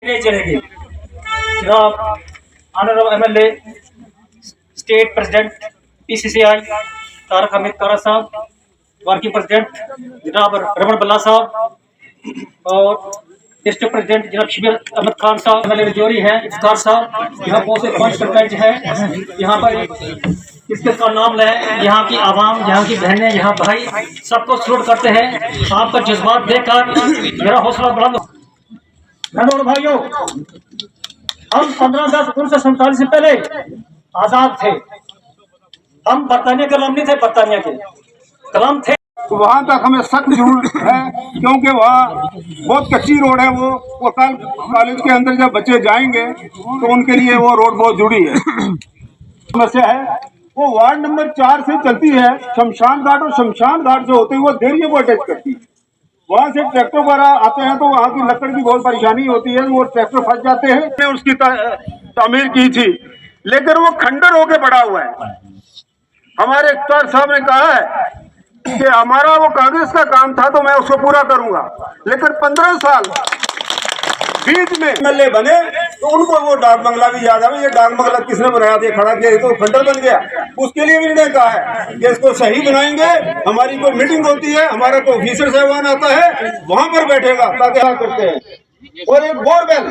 चलेगी। जनाब honourable MLA state president PCCI Tarak Hamid Kara sahab, working president जनाब रमन बल्ला साहब और डिस्ट्रिक्ट प्रेसिडेंट जनाब शबीर अहमद खान साहब, एमएलए राजौरी हैं इफ्तार साहब, यहाँ बहुत से पंच सरपंच है, यहाँ पर किसका नाम लें, यहाँ की आवाम, यहाँ की बहनें, यहाँ भाई सबको सलूट करते हैं। आपका जज्बात देखकर मेरा हौसला बुलंद। बहनों और भाइयों, हम 15/10/1947 से पहले आजाद थे। हम बरतानिया के गुलाम नहीं थे, बरतानिया के गुलाम थे। तो वहाँ तक हमें सख्त जरूरत है, क्योंकि वहाँ बहुत कच्ची रोड है। वो कल कॉलेज के अंदर जब बच्चे जाएंगे तो उनके लिए वो रोड बहुत जुड़ी है। समस्या है वो वार्ड नंबर 4 से चलती है शमशान घाट, और शमशान घाट जो होते हैं वो देरिया को अटैच करती है। वहाँ से ट्रैक्टर वगैरह आते हैं तो वहाँ की लकड़ की बहुत परेशानी होती है, वो ट्रैक्टर फंस जाते हैं। मैंने उसकी तामीर की थी, लेकिन वो खंडर होके पड़ा हुआ है। हमारे इफ्तार साहब ने कहा है कि हमारा वो कांग्रेस का काम था तो मैं उसको पूरा करूंगा, लेकिन 15 साल बीच में एमएलए बने तो उनको वो डाक बंगला भी याद है। ये डाक बंगला किसने बनाया था, खड़ा किया, तो खंडर बन गया। उसके लिए भी इन्होंने कहा है कि इसको सही बनाएंगे। हमारी कोई मीटिंग होती है, हमारा कोई ऑफिसर साहबान आता है, वहां पर बैठेगा ताकि क्या करते हैं। और एक बोरवेल,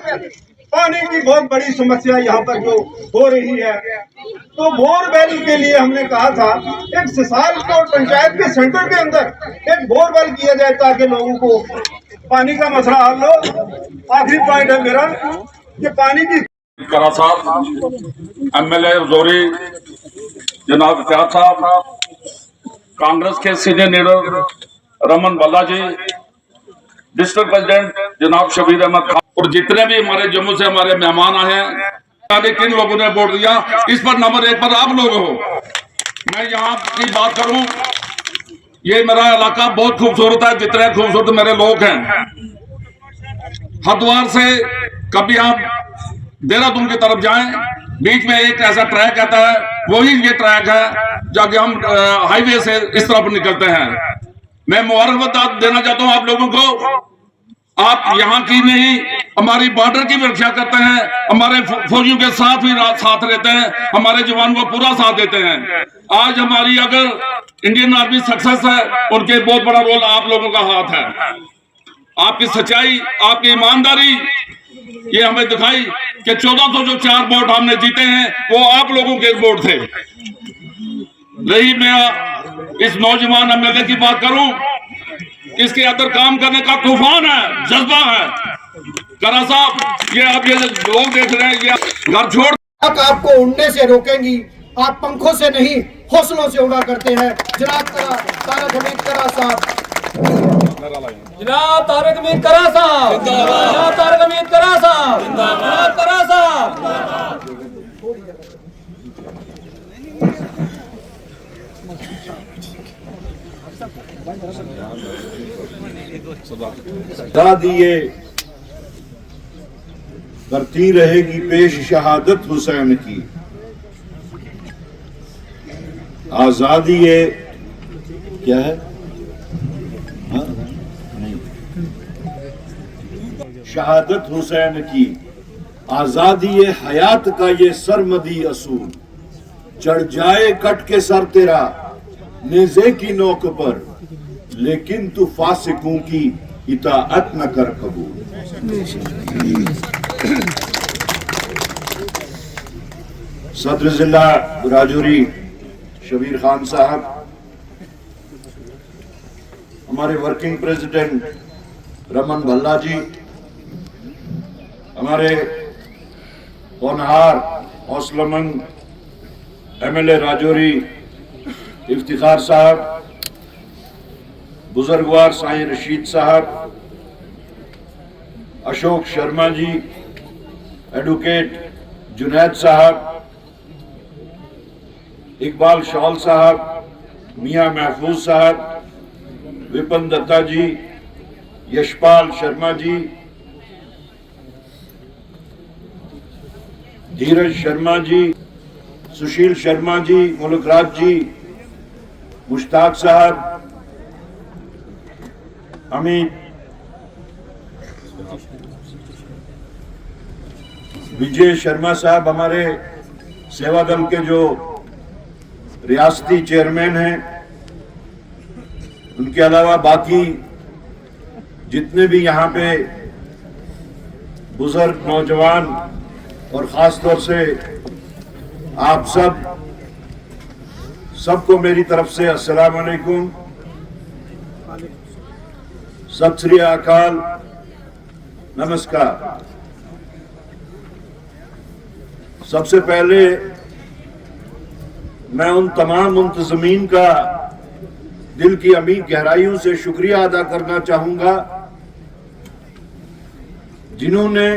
पानी की बहुत बड़ी समस्या यहाँ पर जो हो रही है, तो बोरवेल के लिए हमने कहा था एक सिसालकोट पंचायत के सेंटर के अंदर एक बोरवेल किया जाए ताकि लोगों को पानी का मसला हल हो। आखिरी पॉइंट है मेरा कि पानी की करा साहब, एमएलए राजौरी जनाब इफ्तार साहब, कांग्रेस के सीनियर लीडर रमन बल्ला जी, डिस्ट्रिक्ट प्रेसिडेंट जनाब शबीर अहमद खान, और जितने भी हमारे जम्मू से हमारे मेहमान आए हैं, किन लोगों ने वोट दिया, इस पर नंबर 1 पर आप लोग हो। मैं यहाँ की बात करूं, ये मेरा इलाका बहुत खूबसूरत है, जितने खूबसूरत मेरे लोग हैं। हरिद्वार से कभी आप देहरादून की तरफ जाएं, बीच में एक ऐसा ट्रैक आता है, वही ये ट्रैक है जाके हम हाईवे से इस तरफ निकलते हैं। मैं मुबारकबाद देना चाहता हूं आप लोगों को। आप यहाँ की नहीं, हमारी बॉर्डर की भी रक्षा करते हैं, हमारे फौजियों के साथ भी साथ रहते हैं, हमारे जवान को पूरा साथ देते हैं। आज हमारी अगर इंडियन आर्मी सक्सेस है, उनके बहुत बड़ा रोल आप लोगों का हाथ है। आपकी सच्चाई, आपकी ईमानदारी ये हमें दिखाई कि 1400 जो 4 वोट हमने जीते हैं वो आप लोगों के वोट थे। रही मैं इस नौजवान एमएलए की बात करूं, इसके अंदर काम करने का तूफान है, जज्बा है। करा साहब, ये आप ये लोग देख रहे हैं, ये घर छोड़ आपको उड़ने से रोकेंगी, आप पंखों से नहीं हौसलों से उड़ा करते हैं। जनाब तारक हमीद करा साहब, जनाब तारक हमीद करा साहब, जनाब तारक हमीद करा साहब, जनाब करा साहब। दिए करती रहेगी पेश शहादत हुसैन की। आजादी ये क्या है, हाँ? नहीं, शहादत हुसैन की। आजादी ये हयात का ये सरमदी असूल। चढ़ जाए कट के सर तेरा नेज़े की नोक पर, लेकिन तू फासिकों की इताअत न कर कबूल। सदर जिला राजौरी शबीर खान साहब, हमारे वर्किंग प्रेसिडेंट रमन भल्ला जी, हमारे होनहार हौसलामंद एमएलए राजौरी इफ्तिखार साहब, बुजुर्गवार साईं रशीद साहब, अशोक शर्मा जी, एडवोकेट जुनैद साहब, इकबाल शॉल साहब, मियां महफूज साहब, विपिन दत्ता जी, यशपाल शर्मा जी, धीरज शर्मा जी, सुशील शर्मा जी, मुल्कराज जी, मुश्ताक साहब, अमित विजय शर्मा साहब हमारे सेवा दल के जो रियासती चेयरमैन हैं, उनके अलावा बाकी जितने भी यहाँ पे बुजुर्ग नौजवान और खास तौर से आप सबको मेरी तरफ से अस्सलाम वालेकुम, सत श्री अकाल, नमस्कार। सबसे पहले मैं उन तमाम मुंतज़मीन का दिल की अमीर गहराइयों से शुक्रिया अदा करना चाहूंगा जिन्होंने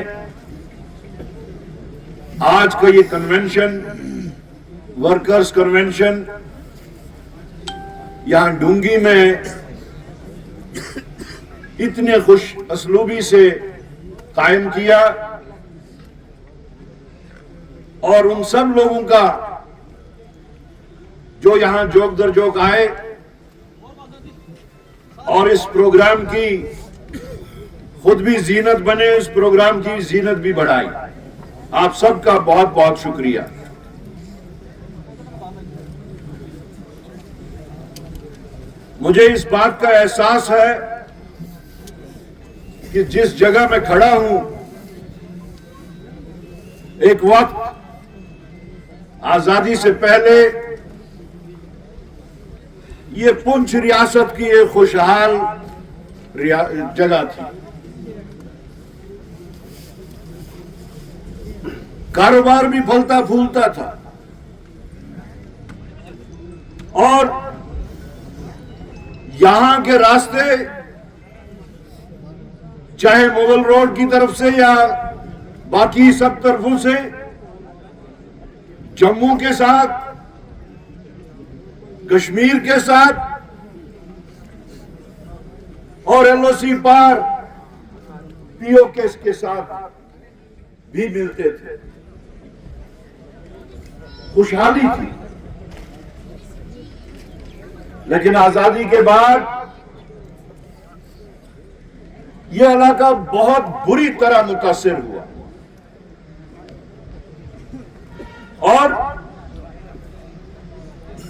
आज का ये कन्वेंशन, वर्कर्स कन्वेंशन यहां डूंगी में इतने खुश असलूबी से कायम किया, और उन सब लोगों का जो यहां जोक दर जोक आए और इस प्रोग्राम की खुद भी जीनत बने, इस प्रोग्राम की जीनत भी बढ़ाई। आप सबका बहुत बहुत शुक्रिया। मुझे इस बात का एहसास है कि जिस जगह मैं खड़ा हूं, एक वक्त आजादी से पहले ये पुंछ रियासत की एक खुशहाल जगह थी। कारोबार भी फलता फूलता था और यहां के रास्ते चाहे मुगल रोड की तरफ से या बाकी सब तरफों से जम्मू के साथ, कश्मीर के साथ और एलओसी पार पीओके के साथ भी मिलते थे। खुशहाली थी। लेकिन आजादी के बाद यह इलाका बहुत बुरी तरह मुतासिर हुआ और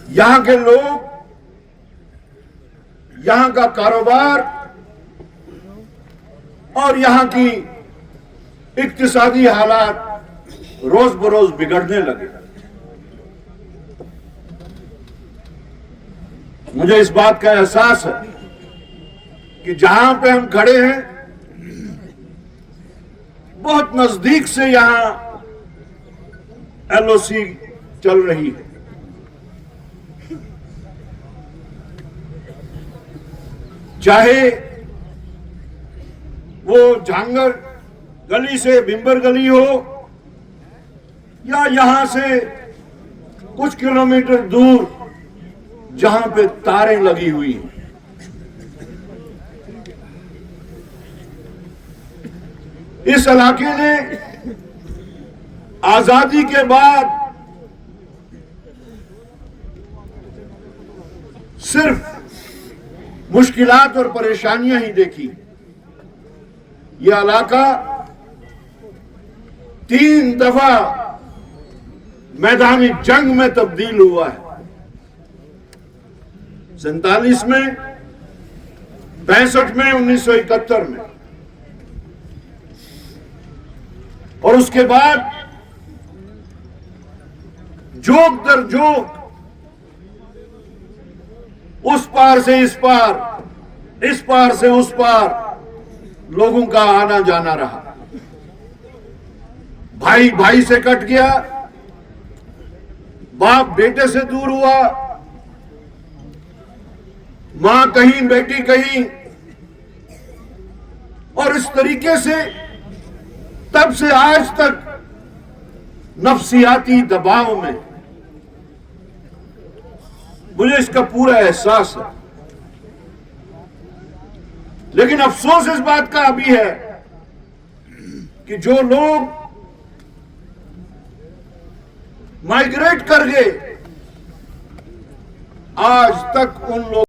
यहां के लोग, यहां का कारोबार और यहां की इक्तिसादी हालात रोज बरोज बिगड़ने लगे। मुझे इस बात का एहसास है कि जहां पे हम खड़े हैं बहुत नजदीक से यहां एलओसी चल रही है। चाहे वो झांगर गली से बिंबर गली हो या यहां से कुछ किलोमीटर दूर जहां पे तारें लगी हुई हैं। इस इलाके ने आजादी के बाद सिर्फ मुश्किलात और परेशानियां ही देखी। यह इलाका 3 दफा मैदानी जंग में तब्दील हुआ है। 47 में, 65 में, 1971 में, और उसके बाद जोक दर जोक उस पार से इस पार, इस पार से उस पार लोगों का आना जाना रहा। भाई भाई से कट गया, बाप बेटे से दूर हुआ, मां कहीं बेटी कहीं, और इस तरीके से तब से आज तक नफ्सियाती दबाव में मुझे इसका पूरा एहसास है। लेकिन अफसोस इस बात का अभी है कि जो लोग माइग्रेट कर गए आज तक उन लोग